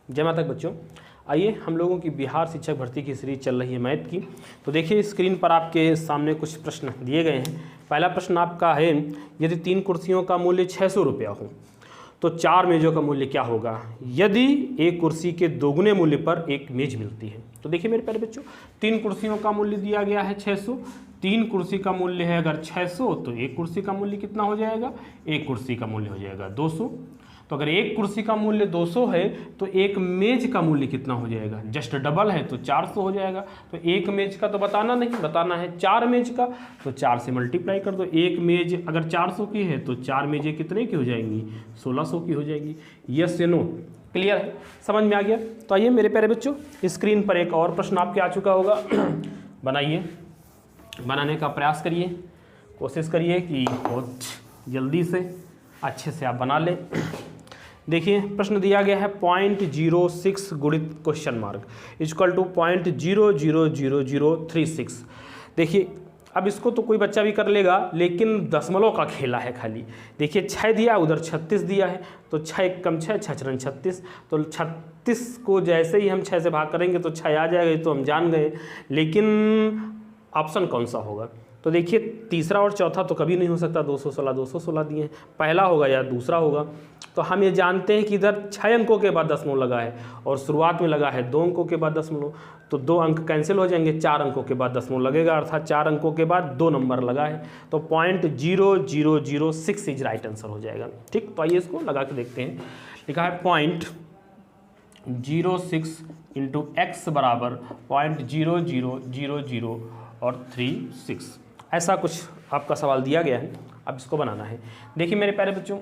जय माता बच्चों, आइए हम लोगों की बिहार शिक्षक भर्ती की सीरीज चल रही है मैथ की। तो देखिए स्क्रीन पर आपके सामने कुछ प्रश्न दिए गए हैं। पहला प्रश्न आपका है, यदि 3 कुर्सियों का मूल्य 600 रुपया हो तो 4 मेज़ों का मूल्य क्या होगा यदि एक कुर्सी के दोगुने मूल्य पर एक मेज मिलती है। तो देखिए मेरे प्यारे बच्चों, 3 कुर्सियों का मूल्य दिया गया है 600, 3 कुर्सी का मूल्य है अगर 600 तो एक कुर्सी का मूल्य कितना हो जाएगा, एक कुर्सी का मूल्य हो जाएगा 200। तो अगर एक कुर्सी का मूल्य 200 है तो एक मेज का मूल्य कितना हो जाएगा, जस्ट डबल है तो 400 हो जाएगा। तो एक मेज का तो बताना नहीं, बताना है 4 मेज का, तो 4 से मल्टीप्लाई कर दो। एक मेज अगर 400 की है तो 4 मेजें कितने की हो जाएंगी, 1600 की हो जाएगी। यस या नो, क्लियर है, समझ में आ गया। तो आइए मेरे प्यारे बच्चों, स्क्रीन पर एक और प्रश्न आपके आ चुका होगा। बनाइए, बनाने का प्रयास करिए, कोशिश करिए कि बहुत जल्दी से अच्छे से आप बना लें। देखिए प्रश्न दिया गया है 0.06 गुणित क्वेश्चन मार्क इक्वल टू 0.000036। देखिए अब इसको तो कोई बच्चा भी कर लेगा, लेकिन दशमलव का खेला है खाली। देखिए 6 दिया, उधर 36 दिया है, तो 6 कम 6 6 36, तो 36 को जैसे ही हम 6 से भाग करेंगे तो 6 आ जाएगा, तो हम जान गए। लेकिन ऑप्शन कौन सा होगा, तो देखिए तीसरा और चौथा तो कभी नहीं हो सकता, 216 दिए हैं, पहला होगा या दूसरा होगा। तो हम ये जानते हैं कि इधर 6 अंकों के बाद दशमलव लगा है और शुरुआत में लगा है 2 अंकों के बाद दशमलव, तो 2 अंक कैंसिल हो जाएंगे, 4 अंकों के बाद दशमलव लगेगा, अर्थात 4 अंकों के बाद 2 नंबर लगा है, तो 0.0006 इज राइट आंसर हो जाएगा। ठीक, तो आइए इसको लगा के देखते हैं। लिखा है 0.06 इंटू एक्स बराबर 0.0000 और 36, ऐसा कुछ आपका सवाल दिया गया है। अब इसको बनाना है। देखिए मेरे प्यारे बच्चों,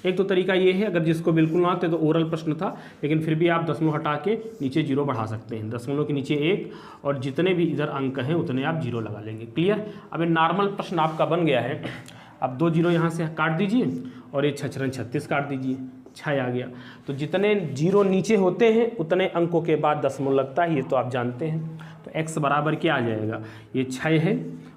एक तो तरीका ये है, अगर जिसको बिल्कुल ना आते तो ओरल प्रश्न था, लेकिन फिर भी आप दशमलव हटा के नीचे 0 बढ़ा सकते हैं, दशमलव के नीचे 1 और जितने भी इधर अंक हैं उतने आप 0 लगा लेंगे। क्लियर। अब ये नॉर्मल प्रश्न आपका बन गया है। अब 2 0 यहाँ से काट दीजिए और ये 6 36 काट दीजिए, 6 आ गया। तो जितने 0 नीचे होते हैं उतने अंकों के बाद दशमलव लगता है, ये तो आप जानते हैं। तो x बराबर क्या आ जाएगा, ये 6 है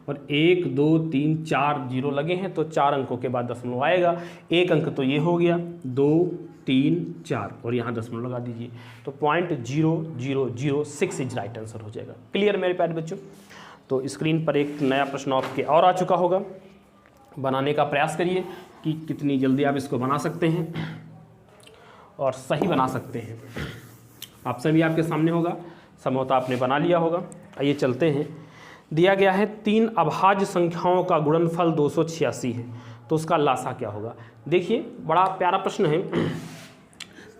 और 1 2 3 4 0 लगे हैं, तो 4 अंकों के बाद दशमलव आएगा। एक अंक तो ये हो गया, 2 3 4 और यहाँ दशमलव लगा दीजिए, तो 0.0006 इज राइट आंसर हो जाएगा। क्लियर मेरे प्यारे बच्चों। तो स्क्रीन पर एक नया प्रश्न आपके और आ चुका होगा, बनाने का प्रयास करिए कि कितनी जल्दी आप इसको बना सकते हैं और सही बना सकते हैं। ऑप्शन भी आपके सामने होगा, संभवतः आपने बना लिया होगा। आइए चलते हैं। दिया गया है 3 अभाज्य संख्याओं का गुणनफल 286 है, तो उसका लासा क्या होगा। देखिए बड़ा प्यारा प्रश्न है।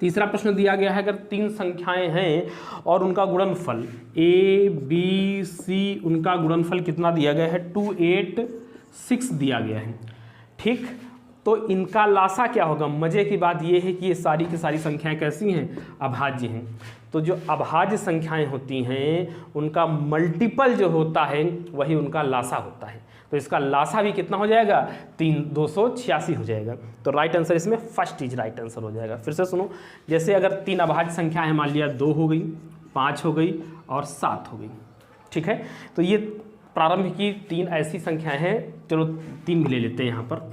तीसरा प्रश्न दिया गया है, अगर 3 संख्याएं हैं और उनका गुणनफल A B C, उनका गुणनफल कितना दिया गया है, 286 दिया गया है। ठीक, तो इनका लासा क्या होगा। मज़े की बात यह है कि ये सारी की सारी संख्याएं कैसी हैं, अभाज्य हैं। तो जो अभाज्य संख्याएं होती हैं उनका मल्टीपल जो होता है वही उनका लासा होता है। तो इसका लासा भी कितना हो जाएगा, 286 हो जाएगा। तो राइट आंसर इसमें फर्स्ट इज राइट आंसर हो जाएगा। फिर से सुनो, जैसे अगर 3 अभाज्य संख्याएं हैं, मान लिया 2 हो गई, 5 हो गई और 7 हो गई। ठीक है, तो ये प्रारंभ की 3 ऐसी संख्याएं हैं। चलो 3 भी ले लेते हैं, यहाँ पर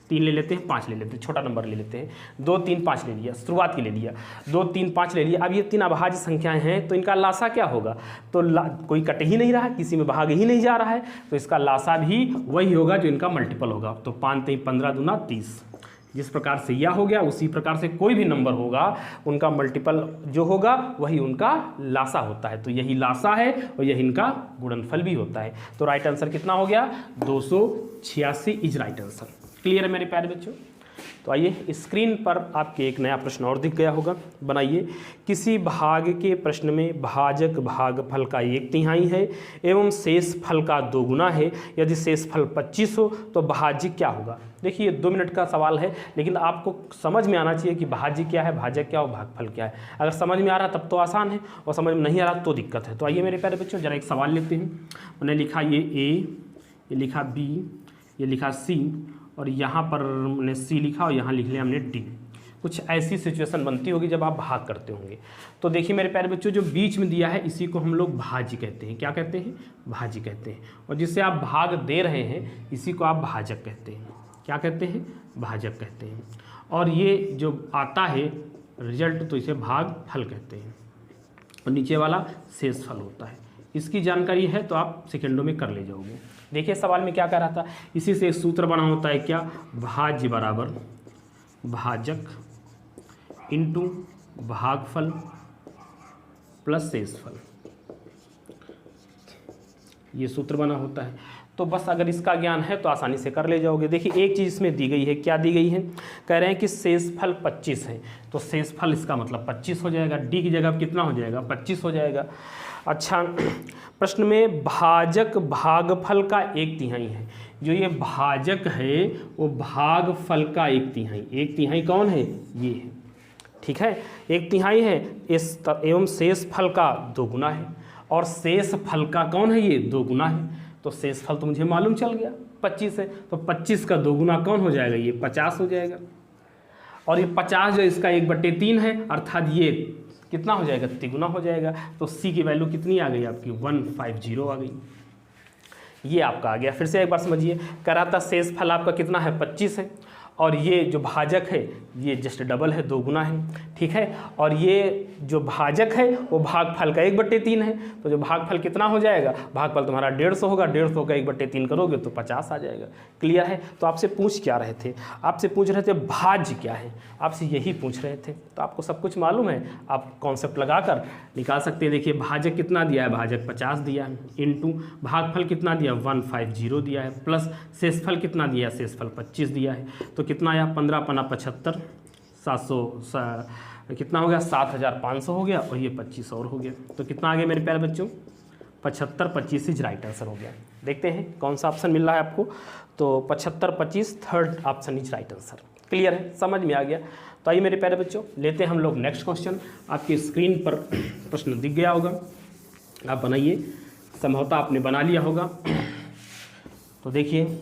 3 ले लेते हैं, 5 ले लेते हैं, छोटा नंबर ले लेते हैं। 2 3 5 ले लिया, शुरुआत की ले लिया, 2 3 5 ले लिया। अब ये 3 अभाज्य संख्याएं हैं, तो इनका लासा क्या होगा, तो कोई कट ही नहीं रहा, किसी में भाग ही नहीं जा रहा है, तो इसका लासा भी वही होगा जो इनका मल्टीपल होगा। तो 5 3 15 दूना 30, जिस प्रकार से यह हो गया उसी प्रकार से कोई भी नंबर होगा उनका मल्टीपल जो होगा वही उनका लासा होता है। तो यही लासा है और यही इनका गुणनफल भी होता है। तो राइट आंसर कितना हो गया, 286 इज राइट आंसर। क्लियर है मेरे प्यारे बच्चों। तो आइए स्क्रीन पर आपके एक नया प्रश्न और दिख गया होगा। बनाइए, किसी भाग के प्रश्न में भाजक भागफल का 1/3 है एवं शेष फल का 2 गुना है। यदि शेष फल 25 हो तो भाज्य क्या होगा। देखिए 2 मिनट का सवाल है, लेकिन आपको समझ में आना चाहिए कि भाज्य क्या है, भाजक क्या हो, भागफल क्या है। अगर समझ में आ रहा तब तो आसान है, और समझ में नहीं आ रहा तो दिक्कत है। तो आइए मेरे प्यारे बच्चों जरा एक सवाल लेते हैं। मैंने लिखा ये A, ये लिखा B, ये लिखा C और यहाँ पर हमने C लिखा और यहाँ लिख लिया हमने D। कुछ ऐसी सिचुएशन बनती होगी जब आप भाग करते होंगे। तो देखिए मेरे प्यारे बच्चों, जो बीच में दिया है इसी को हम लोग भाज्य कहते हैं। क्या कहते हैं, भाज्य कहते हैं। और जिससे आप भाग दे रहे हैं इसी को आप भाजक कहते हैं। क्या कहते हैं, भाजक कहते हैं। और ये जो आता है रिजल्ट तो इसे भागफल कहते हैं, और नीचे वाला शेषफल होता है। इसकी जानकारी है तो आप सेकंडों में कर ले जाओगे। देखिए सवाल में क्या कह रहा था, इसी से एक सूत्र बना होता है क्या, भाज्य बराबर भाजक इंटू भागफल प्लस शेषफल, ये सूत्र बना होता है। तो बस अगर इसका ज्ञान है तो आसानी से कर ले जाओगे। देखिए एक चीज़ इसमें दी गई है, क्या दी गई है, कह रहे हैं कि शेषफल 25 है, तो शेषफल इसका मतलब 25 हो जाएगा, डी की जगह कितना हो जाएगा, 25 हो जाएगा। अच्छा, प्रश्न में भाजक भागफल का 1/3 है, जो ये भाजक है वो भागफल का 1/3, 1/3 कौन है, ये है, ठीक है, 1/3 है इस एवं शेषफल का 2 गुना है, और शेषफल का कौन है, ये 2 गुना है। तो शेषफल तो मुझे मालूम चल गया 25 है, तो 25 का 2 गुना कौन हो जाएगा, ये 50 हो जाएगा, और ये 50 जो इसका 1/3 है, अर्थात ये कितना हो जाएगा, 3 हो जाएगा। तो सी की वैल्यू कितनी आ गई आपकी, 150 आ गई। ये आपका आ गया। फिर से एक बार समझिए, कह रहा था शेषफल आपका कितना है, 25 है, और ये जो भाजक है ये जस्ट डबल है, 2 गुना है, ठीक है, और ये जो भाजक है वो भागफल का 1/3 है, तो जो भागफल कितना हो जाएगा, भागफल तुम्हारा 150 होगा, 150 का 1/3 करोगे तो 50 आ जाएगा। क्लियर है। तो आपसे पूछ क्या रहे थे, आपसे पूछ रहे थे भाज्य क्या है, आपसे यही पूछ रहे थे, तो आपको सब कुछ मालूम है, आप कॉन्सेप्ट लगाकर निकाल सकते हैं। देखिए भाजक कितना दिया है, भाजक 50 दिया है, इंटू भागफल कितना दिया, 150 दिया है, प्लस शेषफल कितना दिया, शेषफल 25 दिया है, तो कितना आया, 15 × 75, 700 कितना हो गया, 7500 हो गया, और ये 25 और हो गया, तो कितना आ गया मेरे प्यारे बच्चों, 75, 25 इज राइट आंसर हो गया। देखते हैं कौन सा ऑप्शन मिल रहा है आपको, तो 75, 25 third option is right answer. Clear है, समझ में आ गया। तो आइए मेरे प्यारे बच्चों, लेते हैं हम लोग नेक्स्ट क्वेश्चन। आपकी स्क्रीन पर प्रश्न दिख गया होगा, आप बनाइए, संभवतः आपने बना लिया होगा, तो देखिए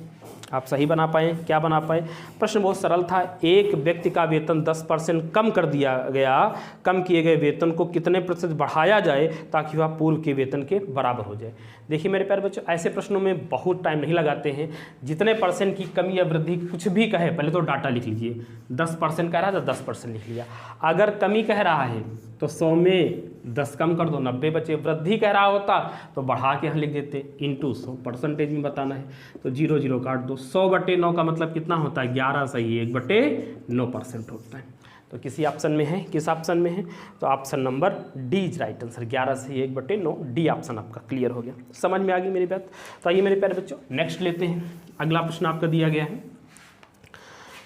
आप सही बना पाए, क्या बना पाए। प्रश्न बहुत सरल था, एक व्यक्ति का वेतन 10% कम कर दिया गया, कम किए गए वेतन को कितने प्रतिशत बढ़ाया जाए ताकि वह पूर्व के वेतन के बराबर हो जाए। देखिए मेरे प्यारे बच्चों, ऐसे प्रश्नों में बहुत टाइम नहीं लगाते हैं, जितने परसेंट की कमी या वृद्धि कुछ भी कहे पहले तो डाटा लिख लीजिए। 10% कह रहा है तो 10% लिख लिया, अगर कमी कह रहा है तो 100 में 10 कम कर दो, 90 बचे। वृद्धि कह रहा होता तो बढ़ा के यहाँ लिख देते, इंटू 100 परसेंटेज में बताना है, तो 0 0 काट दो। 100/9 का मतलब कितना होता है, 11 सही, 1/9% होता है। तो किसी ऑप्शन में है, किस ऑप्शन में है, तो option number D is right answer, 11 से 1/9, डी ऑप्शन आपका क्लियर हो गया। समझ में आ गई मेरी बात। तो आइए मेरे प्यारे बच्चों नेक्स्ट लेते हैं। अगला प्रश्न आपका दिया गया है,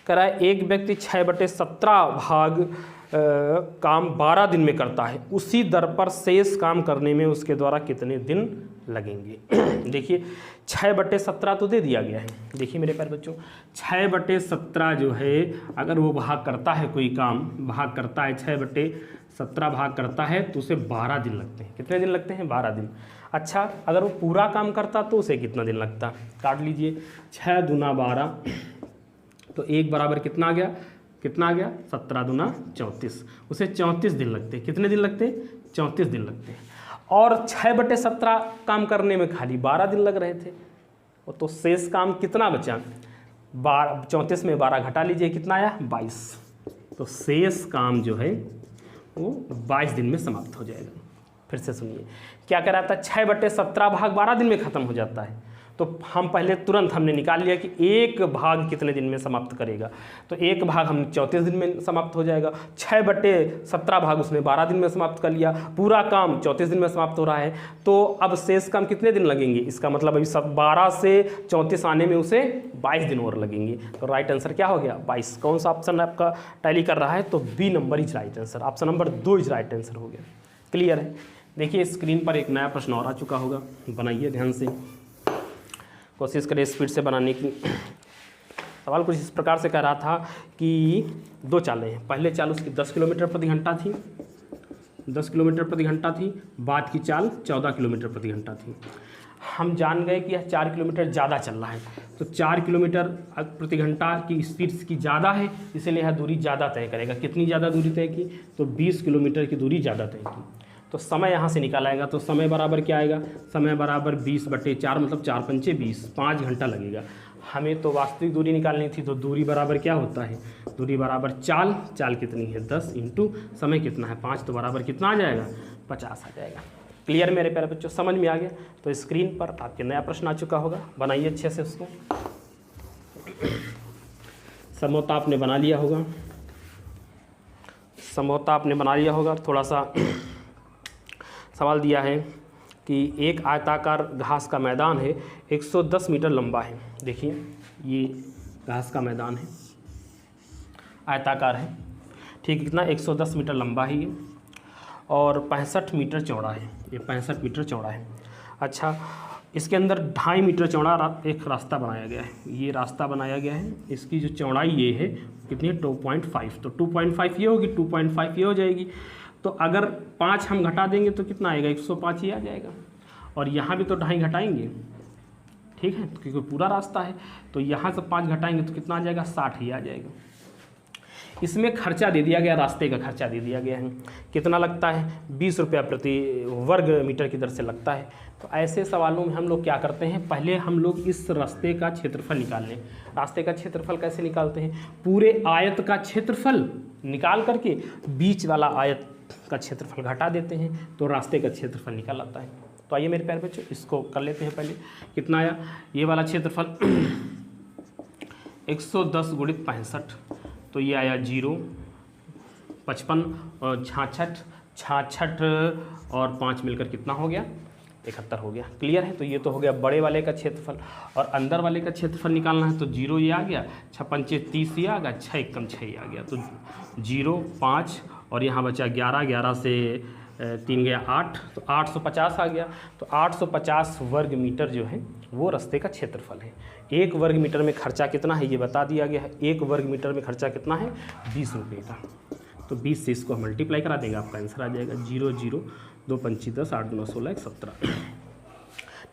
कह रहा है एक व्यक्ति 6/17 भाग काम 12 दिन में करता है, उसी दर पर शेष काम करने में उसके द्वारा कितने दिन लगेंगे। देखिए 6/17 तो दे दिया गया है। देखिए मेरे प्यारे बच्चों, 6/17 जो है, अगर वो भाग करता है, कोई काम भाग करता है, 6/17 भाग करता है तो उसे 12 दिन लगते हैं। कितने दिन लगते हैं, 12 दिन। अच्छा, अगर वो पूरा काम करता तो उसे कितना दिन लगता, काट लीजिए, 6 दूना 12, तो 1 बराबर कितना आ गया, कितना आ गया, 17 दूना 34, उसे 34 दिन लगते हैं। कितने दिन लगते हैं, 34 दिन लगते हैं। और 6/17 काम करने में खाली 12 दिन लग रहे थे, तो शेष काम कितना बचा, 34 में 12 घटा लीजिए, कितना आया, 22। तो शेष काम जो है वो 22 दिन में समाप्त हो जाएगा। फिर से सुनिए, क्या कह रहा था, 6/17 भाग 12 दिन में खत्म हो जाता है, तो हम पहले तुरंत हमने निकाल लिया कि एक भाग कितने दिन में समाप्त करेगा, तो एक भाग हम 34 दिन में समाप्त हो जाएगा। 6/17 भाग उसने 12 दिन में समाप्त कर लिया, पूरा काम 34 दिन में समाप्त हो रहा है, तो अब शेष काम कितने दिन लगेंगे, इसका मतलब अभी 12 से 34 आने में उसे 22 दिन और लगेंगे। तो राइट आंसर क्या हो गया, 22। कौन सा ऑप्शन आपका टैली कर रहा है, तो B number is right answer, option number 2 is right answer हो गया। क्लियर है। देखिए स्क्रीन पर एक नया प्रश्न और आ चुका होगा, बनाइए ध्यान से, कोशिश करें स्पीड से बनाने की। सवाल कुछ इस प्रकार से कह रहा था कि 2 चालें हैं, पहले चाल उसकी 10 किलोमीटर प्रति घंटा थी, 10 किलोमीटर प्रति घंटा थी, बाद की चाल 14 किलोमीटर प्रति घंटा थी। हम जान गए कि यह 4 किलोमीटर ज़्यादा चल रहा है, तो 4 किलोमीटर प्रति घंटा की स्पीड की ज़्यादा है, इसलिए यह दूरी ज़्यादा तय करेगा। कितनी ज़्यादा दूरी तय की, तो 20 किलोमीटर की दूरी ज़्यादा तय की। तो समय यहाँ से निकाल आएगा, तो समय बराबर क्या आएगा, समय बराबर 20/4, मतलब 4 × 5 = 20, 5 घंटा लगेगा। हमें तो वास्तविक दूरी निकालनी थी, तो दूरी बराबर क्या होता है, दूरी बराबर चाल, चाल कितनी है 10 इंटू समय कितना है 5, तो बराबर कितना आ जाएगा 50 आ जाएगा। क्लियर मेरे प्यारे बच्चों, समझ में आ गया। तो स्क्रीन पर आपके नया प्रश्न आ चुका होगा, बनाइए अच्छे से उसको। समोता आपने बना लिया होगा, समोता आपने बना लिया होगा। थोड़ा सा सवाल दिया है कि एक आयताकार घास का मैदान है, 110 मीटर लंबा है। देखिए ये घास का मैदान है, आयताकार है, ठीक है, कितना 110 मीटर लंबा है ये, और 65 मीटर चौड़ा है, ये 65 मीटर चौड़ा है। अच्छा, इसके अंदर 2.5 मीटर चौड़ा एक रास्ता बनाया गया है, ये रास्ता बनाया गया है, इसकी जो चौड़ाई ये है कितनी है 2.5, तो 2.5 ये होगी, 2.5 ये हो जाएगी। तो अगर 5 हम घटा देंगे तो कितना आएगा 105 ही आ जाएगा, और यहाँ भी तो 2.5 घटाएंगे, ठीक है, क्योंकि पूरा रास्ता है, तो यहाँ से 5 घटाएंगे तो कितना आ जाएगा 60 ही आ जाएगा। इसमें खर्चा दे दिया गया, रास्ते का खर्चा दे दिया गया है, कितना लगता है 20 रुपया प्रति वर्ग मीटर की दर से लगता है। तो ऐसे सवालों में हम लोग क्या करते हैं, पहले हम लोग इस रास्ते का क्षेत्रफल निकाल लें। रास्ते का क्षेत्रफल कैसे निकालते हैं, पूरे आयत का क्षेत्रफल निकाल करके बीच वाला आयत का क्षेत्रफल घटा देते हैं, तो रास्ते का क्षेत्रफल निकल आता है। तो आइए मेरे प्यारे बच्चों इसको कर लेते हैं। पहले कितना आया, ये वाला क्षेत्रफल 110 गुणित 65, तो ये आया 0, 55 और 66 और 5 मिलकर कितना हो गया 71 हो गया। क्लियर है। तो ये तो हो गया बड़े वाले का क्षेत्रफल, और अंदर वाले का क्षेत्रफल निकालना है, तो 0 ये आ गया, 6 पंचे 30 ये आ गया, 6 एकम 6 ये आ गया, तो 0 5 और यहाँ बचा 11, 11 से 3 गया 8, तो 850 आ गया। तो 850 वर्ग मीटर जो है वो रास्ते का क्षेत्रफल है। 1 वर्ग मीटर में खर्चा कितना है ये बता दिया गया है, 1 वर्ग मीटर में खर्चा कितना है 20 रुपये का। तो 20 से इसको मल्टीप्लाई करा देंगे, आपका आंसर आ जाएगा 0 0 2 5 10 8 9 16 17।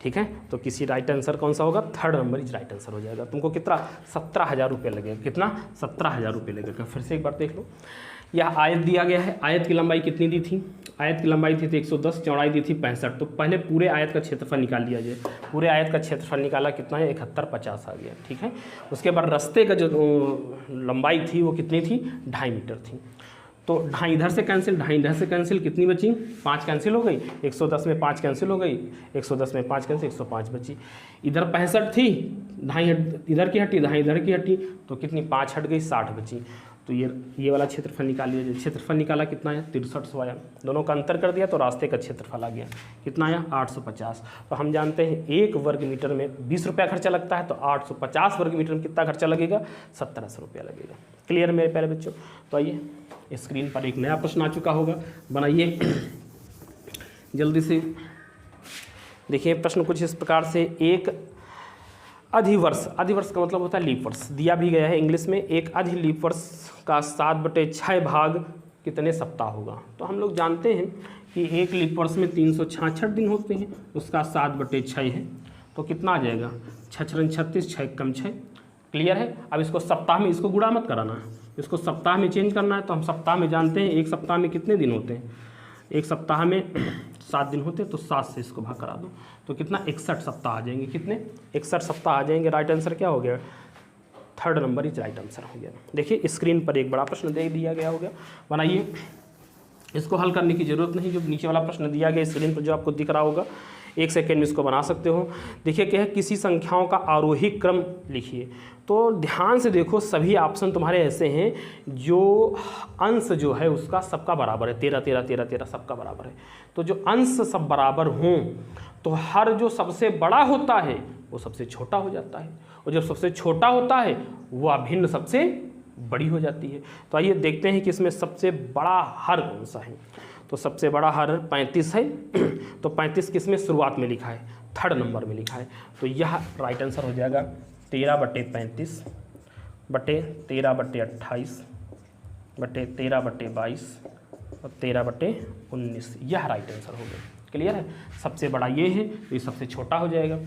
ठीक है, तो किसी राइट आंसर कौन सा होगा, third number is right answer हो जाएगा। तुमको कितना 17,000 रुपये लगेगा, कितना 17,000 रुपये लगेगा। फिर से एक बार देख लो, यह आयत दिया गया है, आयत की लंबाई कितनी दी थी, आयत की लंबाई थी 110, चौड़ाई दी थी 65। तो पहले पूरे आयत का क्षेत्रफल निकाल लिया जाए, पूरे आयत का क्षेत्रफल निकाला कितना है 71 50 आ गया। ठीक है, उसके बाद रास्ते का जो लंबाई थी वो कितनी थी 2.5 मीटर थी। तो 2.5 इधर से कैंसिल, 2.5 इधर से कैंसिल, कितनी बची 5 कैंसिल हो गई, 110 में 5 कैंसिल हो गई, 110 में 5 कैंसिल, 105 बची। इधर 65 थी, 2.5 इधर की हटी, 2.5 इधर की हटी, तो कितनी 5 हट गई, 60 बची। तो ये वाला क्षेत्रफल निकाल लिया। क्षेत्रफल निकाला कितना है 6300 आया, दोनों का अंतर कर दिया तो रास्ते का क्षेत्रफल आ गया, कितना आया 850। तो हम जानते हैं 1 वर्ग मीटर में 20 रुपया खर्चा लगता है, तो 850 वर्ग मीटर में कितना खर्चा लगेगा 1700 रुपया लगेगा। क्लियर मेरे प्यारे बच्चों। तो आइए स्क्रीन पर एक नया प्रश्न आ चुका होगा, बनाइए जल्दी से। देखिए प्रश्न कुछ इस प्रकार से, एक अधिवर्ष, अधिवर्ष का मतलब होता है लीप वर्ष, दिया भी गया है इंग्लिश में। एक अधि लीप वर्ष का 7/6 भाग कितने सप्ताह होगा। तो हम लोग जानते हैं कि एक लीप वर्ष में 366 दिन होते हैं, उसका 7/6 है, तो कितना आ जाएगा 6 36, 6 कम 6। क्लियर है। अब इसको सप्ताह में, इसको गुणा मत कराना है, इसको सप्ताह में चेंज करना है। तो हम सप्ताह में जानते हैं एक सप्ताह में कितने दिन होते हैं, एक सप्ताह में 7 दिन होते हैं, तो 7 से इसको भाग करा दो तो कितना 61 सप्ताह आ जाएंगे। कितने 61 सप्ताह आ जाएंगे। राइट आंसर क्या हो गया, third number is right answer हो गया। देखिए स्क्रीन पर एक बड़ा प्रश्न दे दिया गया होगा, बनाइए। इसको हल करने की ज़रूरत नहीं, जो नीचे वाला प्रश्न दिया गया स्क्रीन पर जो आपको दिख रहा होगा, 1 सेकेंड में इसको बना सकते हो। देखिए क्या है, किसी संख्याओं का आरोही क्रम लिखिए। तो ध्यान से देखो, सभी ऑप्शन तुम्हारे ऐसे हैं जो अंश जो है उसका सबका बराबर है, 13 13 13 13 सबका बराबर है। तो जो अंश सब बराबर हों तो हर जो सबसे बड़ा होता है वो सबसे छोटा हो जाता है, और जब सबसे छोटा होता है वो अभिन्न सबसे बड़ी हो जाती है। तो आइए देखते हैं कि इसमें सबसे बड़ा हर कौन सा है। तो सबसे बड़ा हर 35 है, तो 35 किस में शुरुआत में लिखा है, थर्ड नंबर में लिखा है। तो यह राइट आंसर हो जाएगा 13/35 बटे 13/28 बटे 13/22 और 13/19, यह राइट आंसर हो गया। क्लियर है। सबसे बड़ा ये है तो ये सबसे छोटा हो जाएगा,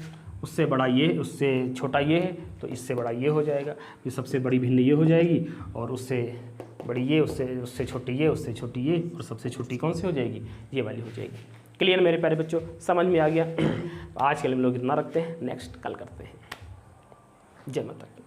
उससे बड़ा ये, उससे छोटा ये है तो इससे बड़ा ये हो जाएगा, ये सबसे बड़ी भिन्न ये हो जाएगी, और उससे बड़ी ये, उससे छोटी ये, उससे छोटी ये, और सबसे छोटी कौन सी हो जाएगी, ये वाली हो जाएगी। क्लियर मेरे प्यारे बच्चों, समझ में आ गया। आज के लिए हम लोग इतना रखते हैं, नेक्स्ट कल करते हैं। जय माता की।